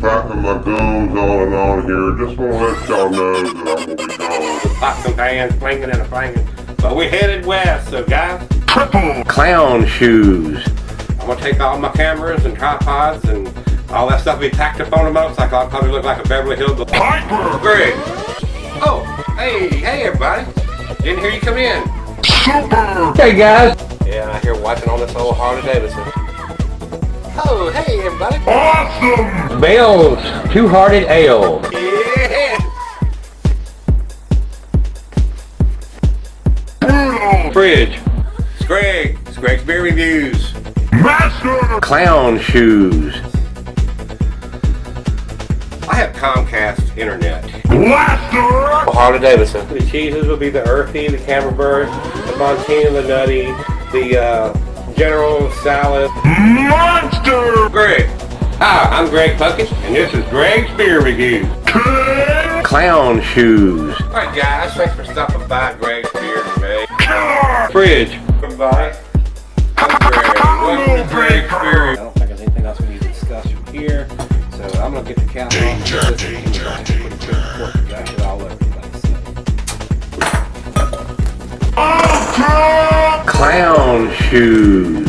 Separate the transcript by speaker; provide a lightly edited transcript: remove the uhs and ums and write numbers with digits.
Speaker 1: packing my gums on and on here. Just want to let y'all know that I'm going to be gone.
Speaker 2: Pots and pans, flinging and a flinging. But we headed west, so guys.
Speaker 3: Triple clown shoes.
Speaker 2: I'm gonna take all my cameras and tripods and all that stuff be packed up on a motorcycle. I'll probably look like a Beverly Hills
Speaker 3: Piper.
Speaker 2: Greg. Oh, hey everybody. Didn't hear you come in.
Speaker 3: Super.
Speaker 2: Hey guys. Yeah, I hear watching on this old Harley Davidson. Oh, hey everybody.
Speaker 3: Awesome.
Speaker 2: Bell's Two-Hearted Ale. Yeah.
Speaker 3: Brutal.
Speaker 2: Fridge. It's Greg. It's Greg's Beer Reviews.
Speaker 3: Master.
Speaker 2: Clown shoes. I have Comcast internet.
Speaker 3: Blaster.
Speaker 2: Harley Davidson. The cheeses will be the Earthy, the Camembert, the Montina, the Nutty, the General Salad.
Speaker 3: Monster.
Speaker 2: Greg. Hi, I'm Greg Puckett, and this is Greg's Beer Review.
Speaker 3: King.
Speaker 2: Clown shoes. Alright guys, thanks for stopping by Greg's Beer today.
Speaker 3: Killer.
Speaker 2: Fridge. Goodbye. I'm Greg. Welcome to Greg's Beer.
Speaker 4: I don't think there's anything else we need to discuss from here, so I'm going to get the count
Speaker 3: Danger,
Speaker 4: off.
Speaker 3: danger, danger.
Speaker 4: That's it all over the place.
Speaker 3: Ultra.
Speaker 2: Clown shoes.